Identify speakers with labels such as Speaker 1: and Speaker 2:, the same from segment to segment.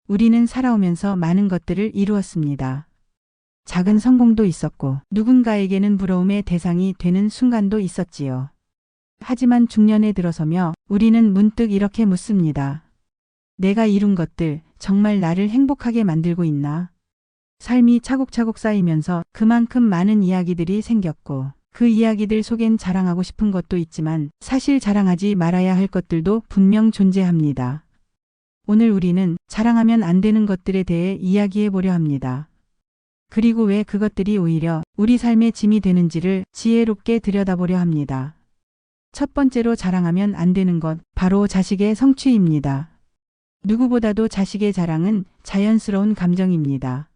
Speaker 1: 우리는 살아오면서 많은 것들을 이루었습니다. 작은 성공도 있었고 누군가에게는 부러움의 대상이 되는 순간도 있었지요. 하지만 중년에 들어서며 우리는 문득 이렇게 묻습니다. 내가 이룬 것들 정말 나를 행복하게 만들고 있나? 삶이 차곡차곡 쌓이면서 그만큼 많은 이야기들이 생겼고 그 이야기들 속엔 자랑하고 싶은 것도 있지만 사실 자랑하지 말아야 할 것들도 분명 존재합니다. 오늘 우리는 자랑하면 안 되는 것들에 대해 이야기해 보려 합니다. 그리고 왜 그것들이 오히려 우리 삶의 짐이 되는지를 지혜롭게 들여다보려 합니다. 첫 번째로 자랑하면 안 되는 것, 바로 자식의 성취입니다. 누구보다도 자식의 자랑은 자연스러운 감정입니다.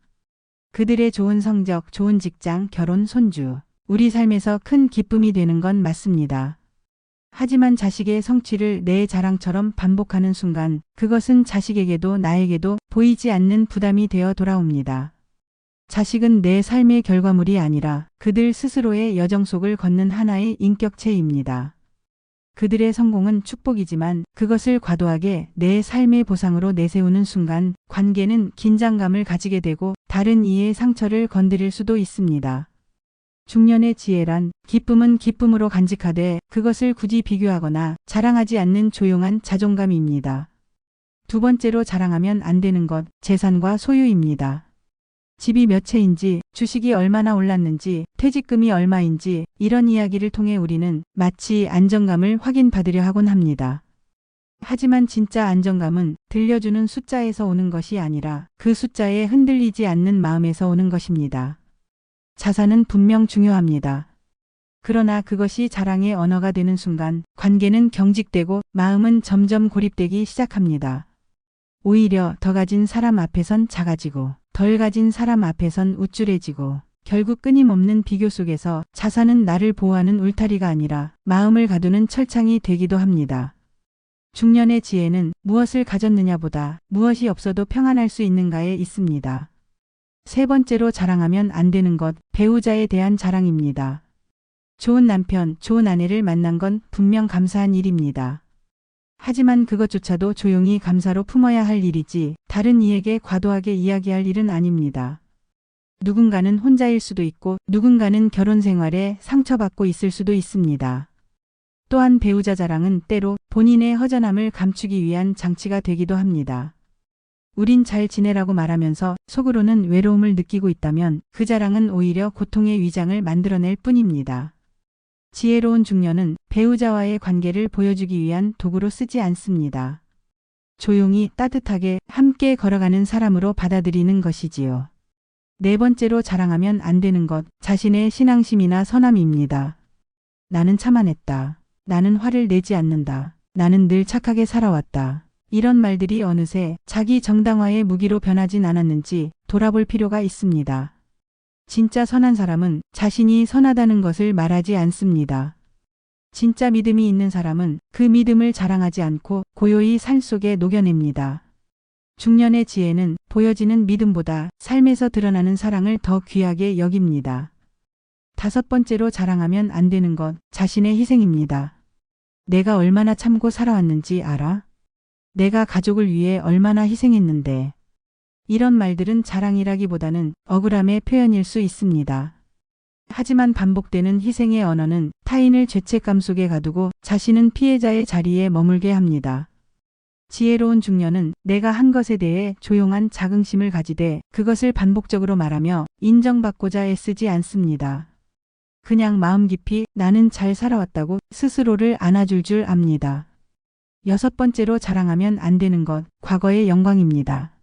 Speaker 1: 그들의 좋은 성적, 좋은 직장, 결혼, 손주, 우리 삶에서 큰 기쁨이 되는 건 맞습니다. 하지만 자식의 성취를 내 자랑처럼 반복하는 순간 그것은 자식에게도 나에게도 보이지 않는 부담이 되어 돌아옵니다. 자식은 내 삶의 결과물이 아니라 그들 스스로의 여정 속을 걷는 하나의 인격체입니다. 그들의 성공은 축복이지만 그것을 과도하게 내 삶의 보상으로 내세우는 순간 관계는 긴장감을 가지게 되고 다른 이의 상처를 건드릴 수도 있습니다. 중년의 지혜란 기쁨은 기쁨으로 간직하되 그것을 굳이 비교하거나 자랑하지 않는 조용한 자존감입니다. 두 번째로 자랑하면 안 되는 것, 재산과 소유입니다. 집이 몇 채인지, 주식이 얼마나 올랐는지, 퇴직금이 얼마인지 이런 이야기를 통해 우리는 마치 안정감을 확인받으려 하곤 합니다. 하지만 진짜 안정감은 들려주는 숫자에서 오는 것이 아니라 그 숫자에 흔들리지 않는 마음에서 오는 것입니다. 자산은 분명 중요합니다. 그러나 그것이 자랑의 언어가 되는 순간 관계는 경직되고 마음은 점점 고립되기 시작합니다. 오히려 더 가진 사람 앞에선 작아지고 덜 가진 사람 앞에선 우쭐해지고 결국 끊임없는 비교 속에서 자산은 나를 보호하는 울타리가 아니라 마음을 가두는 철창이 되기도 합니다. 중년의 지혜는 무엇을 가졌느냐보다 무엇이 없어도 평안할 수 있는가에 있습니다. 세 번째로 자랑하면 안 되는 것, 배우자에 대한 자랑입니다. 좋은 남편, 좋은 아내를 만난 건 분명 감사한 일입니다. 하지만 그것조차도 조용히 감사로 품어야 할 일이지 다른 이에게 과도하게 이야기할 일은 아닙니다. 누군가는 혼자일 수도 있고 누군가는 결혼 생활에 상처받고 있을 수도 있습니다. 또한 배우자 자랑은 때로 본인의 허전함을 감추기 위한 장치가 되기도 합니다. 우린 잘 지내라고 말하면서 속으로는 외로움을 느끼고 있다면 그 자랑은 오히려 고통의 위장을 만들어낼 뿐입니다. 지혜로운 중년은 배우자와의 관계를 보여주기 위한 도구로 쓰지 않습니다. 조용히 따뜻하게 함께 걸어가는 사람으로 받아들이는 것이지요. 네 번째로 자랑하면 안 되는 것, 자신의 신앙심이나 선함입니다. 나는 참아냈다. 나는 화를 내지 않는다. 나는 늘 착하게 살아왔다. 이런 말들이 어느새 자기 정당화의 무기로 변하진 않았는지 돌아볼 필요가 있습니다. 진짜 선한 사람은 자신이 선하다는 것을 말하지 않습니다. 진짜 믿음이 있는 사람은 그 믿음을 자랑하지 않고 고요히 삶 속에 녹여냅니다. 중년의 지혜는 보여지는 믿음보다 삶에서 드러나는 사랑을 더 귀하게 여깁니다. 다섯 번째로 자랑하면 안 되는 것, 자신의 희생입니다. 내가 얼마나 참고 살아왔는지 알아? 내가 가족을 위해 얼마나 희생했는데. 이런 말들은 자랑이라기보다는 억울함의 표현일 수 있습니다. 하지만 반복되는 희생의 언어는 타인을 죄책감 속에 가두고 자신은 피해자의 자리에 머물게 합니다. 지혜로운 중년은 내가 한 것에 대해 조용한 자긍심을 가지되 그것을 반복적으로 말하며 인정받고자 애쓰지 않습니다. 그냥 마음 깊이 나는 잘 살아왔다고 스스로를 안아줄 줄 압니다. 여섯 번째로 자랑하면 안 되는 것, 과거의 영광입니다.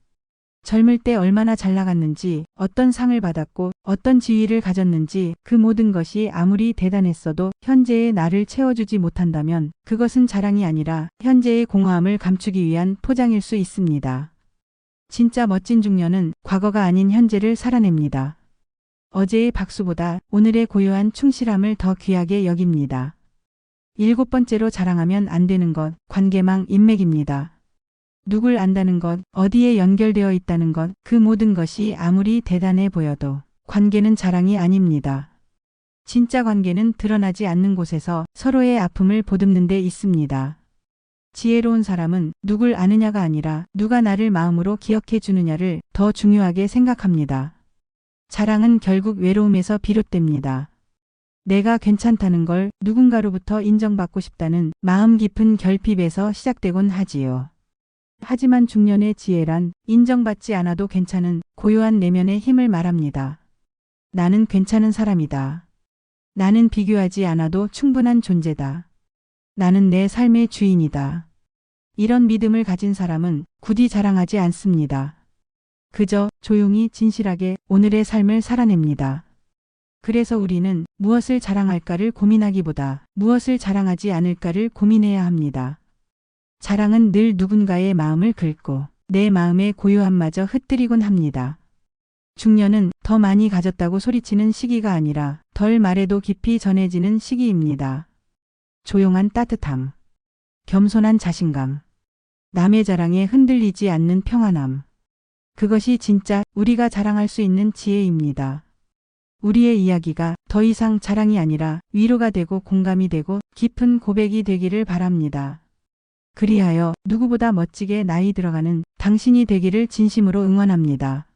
Speaker 1: 젊을 때 얼마나 잘 나갔는지, 어떤 상을 받았고, 어떤 지위를 가졌는지 그 모든 것이 아무리 대단했어도 현재의 나를 채워주지 못한다면 그것은 자랑이 아니라 현재의 공허함을 감추기 위한 포장일 수 있습니다. 진짜 멋진 중년은 과거가 아닌 현재를 살아냅니다. 어제의 박수보다 오늘의 고요한 충실함을 더 귀하게 여깁니다. 일곱 번째로 자랑하면 안 되는 것, 관계망 인맥입니다. 누굴 안다는 것, 어디에 연결되어 있다는 것, 그 모든 것이 아무리 대단해 보여도 관계는 자랑이 아닙니다. 진짜 관계는 드러나지 않는 곳에서 서로의 아픔을 보듬는 데 있습니다. 지혜로운 사람은 누굴 아느냐가 아니라 누가 나를 마음으로 기억해 주느냐를 더 중요하게 생각합니다. 자랑은 결국 외로움에서 비롯됩니다. 내가 괜찮다는 걸 누군가로부터 인정받고 싶다는 마음 깊은 결핍에서 시작되곤 하지요. 하지만 중년의 지혜란 인정받지 않아도 괜찮은 고요한 내면의 힘을 말합니다. 나는 괜찮은 사람이다. 나는 비교하지 않아도 충분한 존재다. 나는 내 삶의 주인이다. 이런 믿음을 가진 사람은 굳이 자랑하지 않습니다. 그저 조용히 진실하게 오늘의 삶을 살아냅니다. 그래서 우리는 무엇을 자랑할까를 고민하기보다 무엇을 자랑하지 않을까를 고민해야 합니다. 자랑은 늘 누군가의 마음을 긁고 내 마음의 고요함마저 흩뜨리곤 합니다. 중년은 더 많이 가졌다고 소리치는 시기가 아니라 덜 말해도 깊이 전해지는 시기입니다. 조용한 따뜻함, 겸손한 자신감, 남의 자랑에 흔들리지 않는 평안함. 그것이 진짜 우리가 자랑할 수 있는 지혜입니다. 우리의 이야기가 더 이상 자랑이 아니라 위로가 되고 공감이 되고 깊은 고백이 되기를 바랍니다. 그리하여 누구보다 멋지게 나이 들어가는 당신이 되기를 진심으로 응원합니다.